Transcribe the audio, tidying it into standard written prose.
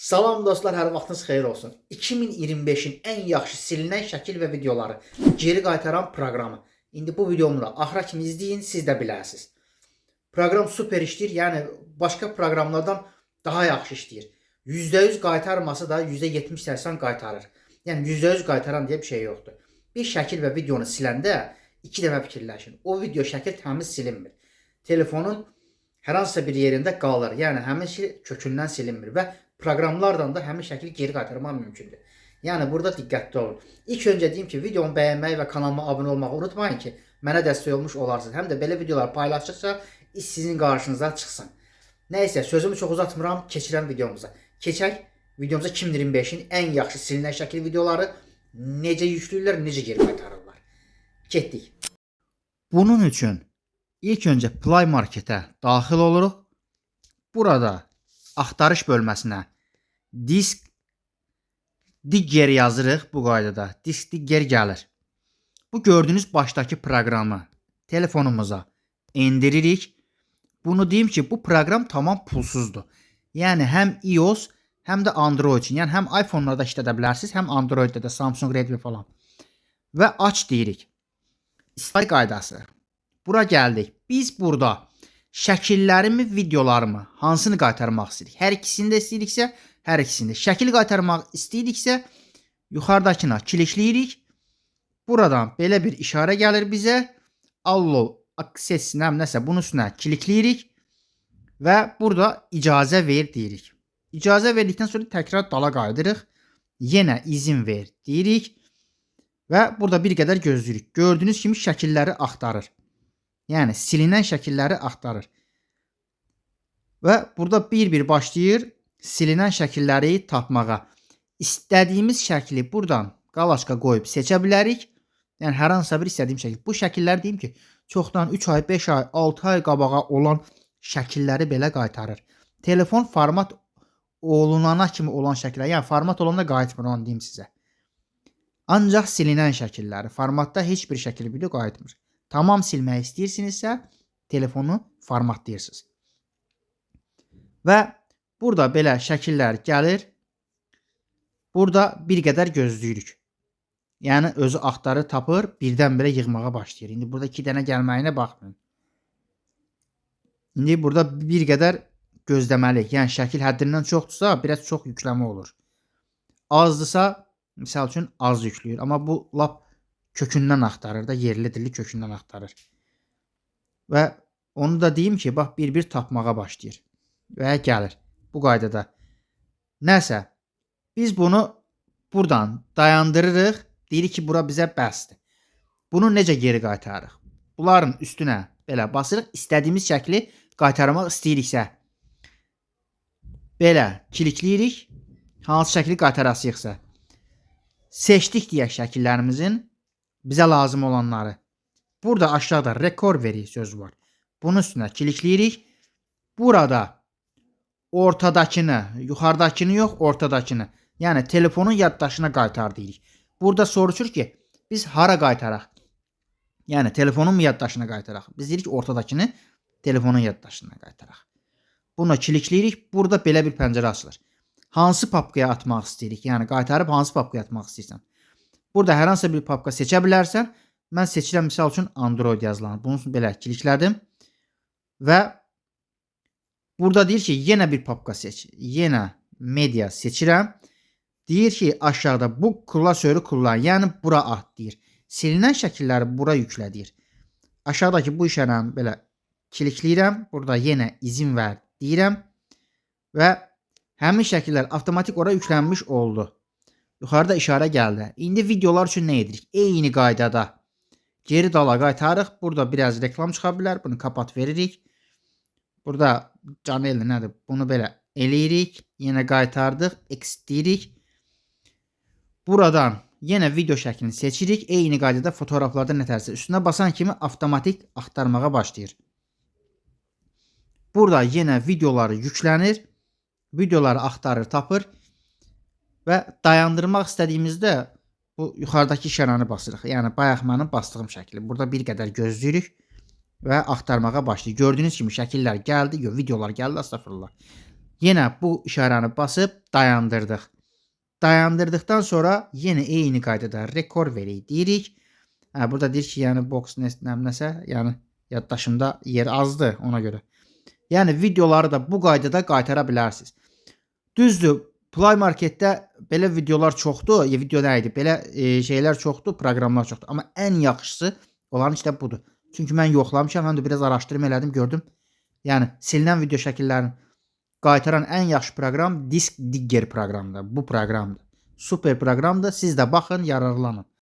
Salam dostlar, hər vaxtınız xeyir olsun. 2025-in ən yaxşı silinən şəkil və videoları geri qaytaran proqramı. İndi bu videomu da axıra kimi izləyin, siz də biləsiniz. Proqram super işləyir, yəni başqa proqramlardan daha yaxşı işləyir. %100 qaytarmasa da %70-80 qaytarır. Yəni %100 qaytaran deyə bir şey yoxdur. Bir şəkil və videonu siləndə 2 dəfə fikirləşin. O video şəkil təmiz silinmir. Telefonun hər hansısa bir yerində qalır. Yəni həmin şey kökündən silinmir və proqramlardan da həmin şəkli geri qaytarmaq mümkündür. Yəni burada diqqətli olun. İlk öncə deyim ki, videomu bəyənməyi və kanalıma abunə olmağı unutmayın ki, mənə dəstək olmuş olarsınız. Həm də belə videolar paylaşdıqca iş sizin qarşınıza çıxsın. Nəysə, sözümü çox uzatmıram, keçirəm videomuza. Keçək videomuza 2025-in ən yaxşı silinən şəkil videoları necə yükləyirlər, necə geri qaytarırlar. Getdik. Bunun üçün ilk öncə Play Marketə daxil oluruq. Burada axtarış bölməsinə disk digger yazırıq bu qaydada. Disk digger gəlir. Bu gördüyünüz başdakı proqramı telefonumuza indiririk. Bunu deyim ki, bu proqram tamam pulsuzdur. Yəni həm iOS, həm də Android üçün. Yəni həm iPhone-larda işlədə bilərsiniz, həm Android-də də, Samsung, Redmi falan. Və aç deyirik. İstifadə qaydası. Bura gəldik. Biz burada şəkillərimi, videolarımı hansını qaytarmaq istəyirik? Hər ikisini də istəyiriksə, hər ikisini də. Şəkil qaytarmaq istəyiriksə, yuxarıdakına klikləyirik. Buradan belə bir işarə gəlir bizə. Allow access nəsə bunun üstünə klikləyirik və burada icazə ver deyirik. İcazə verdikdən sonra təkrar dala qayıdırıq. Yenə izin ver deyirik və burada bir qədər gözləyirik. Gördüyünüz kimi şəkilləri axtarır. Yəni silinən şəkilləri axtarır. Və burada bir-bir başlayır silinən şəkilləri tapmağa. İstədiyimiz şəkli buradan qalaçka qoyub seçə bilərik. Yəni hər hansısa bir istədiyim şəkil. Bu şəkillər deyim ki, çoxdan 3 ay, 5 ay, 6 ay qabağa olan şəkilləri belə qaytarır. Telefon format olunana kimi olan şəkillər, yəni format olanda qayıtmır, onu deyim sizə. Ancaq silinən şəkilləri, formatda heç bir şəkil video qayıtmır. Tamam silmək istəyirsinizsə, telefonu formatlayırsınız. Və burada belə şəkillər gəlir. Burada bir qədər gözləyirik. Yəni özü axtarır, tapır, birdən-birə yığmağa başlayır. İndi burada 2 dənə gəlməyinə baxmayın. İndi burada bir qədər gözləməliyik. Yəni şəkil həddindən çoxdursa, biraz çox yükləmə olur. Azdırsa, misal üçün az yükləyir. Amma bu lap kökündən axtarır da, yerli dilli kökündən axtarır. Və onu da deyim ki, bax bir-bir tapmağa başlayır. Və gəlir bu qaydada. Nəsə, biz bunu buradan dayandırırıq. Deyirik ki, bura bizə bəsdir. Bunu necə geri qaytarırıq? Bunların üstünə belə basırıq. İstədiyimiz şəkli qaytarmaq istəyiriksə, belə klikləyirik. Hansı şəkli qaytarasıyıqsa. Seçdik deyək şəkillərimizin bizə lazım olanları. Burada aşağıda recovery sözü var. Bunun üstünə klikləyirik. Burada ortadakını, yuxarıdakını yox, ortadakını. Yəni telefonun yaddaşına qaytar deyirik. Burada soruşur ki, biz hara qaytaraq? Yəni telefonun yaddaşına qaytaraq. Biz deyirik ki, ortadakını telefonun yaddaşına qaytaraq. Buna klikləyirik. Burada belə bir pəncərə açılır. Hansı papkaya atmaq istəyirik? Yəni qaytarıb hansı papkaya atmaq istəyirsən? Burada hər hansı bir papka seçə bilərsən. Mən seçirəm misal üçün Android yazılanı. Bunun üçün belə kliklədim. Və burada deyir ki, yenə bir papka seç. Yenə media seçirəm. Deyir ki, aşağıda bu klasörü kullan. Yəni bura at deyir. Silinən şəkilləri bura yüklə deyir. Aşağıdakı bu işarəni belə klikləyirəm. Burada yenə izin ver deyirəm. Və həmin şəkillər avtomatik ora yüklənmiş oldu. Yuxarıda işarə gəldi. İndi videolar üçün nə edirik? Eyni qaydada geri dala qaytarıq. Burada biraz reklam çıxa bilər. Bunu kapat veririk. Burada canlı nədir? Bunu belə eləyirik. Yenə qaytardıq. Exit deyirik. Buradan yenə video şəklini seçirik. Eyni qaydada fotoğraflarda nətərsə üstünə basan kimi avtomatik axtarmağa başlayır. Burada yenə videoları yüklənir. Videoları axtarır, tapır. Və dayandırmaq istədiyimizdə bu yuxarıdakı işarəni basırıq. Yəni bayaq mənim bastığım şəkli. Burada bir qədər gözləyirik və axtarmağa başlayır. Gördüyünüz kimi şəkillər gəldi, videolar gəldi, astagfirullah. Yenə bu işarəni basıb dayandırdıq. Dayandırdıqdan sonra yenə eyni qaydada recovery deyirik. Burada deyir ki, yəni box nəsə, yəni yaddaşımda yer azdır ona görə. Yəni videoları da bu qaydada qaytara bilərsiniz. Düzdür, Play Marketdə belə videolar çoxdur, video nə idi? Belə şeylər çoxdur, proqramlar çoxdur. Amma ən yaxşısı onların içində budur. Çünki mən yoxlamışam, həm də biraz araşdırma elədim, gördüm. Yəni silinən video şəkillərini qaytaran ən yaxşı proqram Disk Digger proqramıdır. Bu proqramdır. Super proqramdır. Siz də baxın, yararlanın.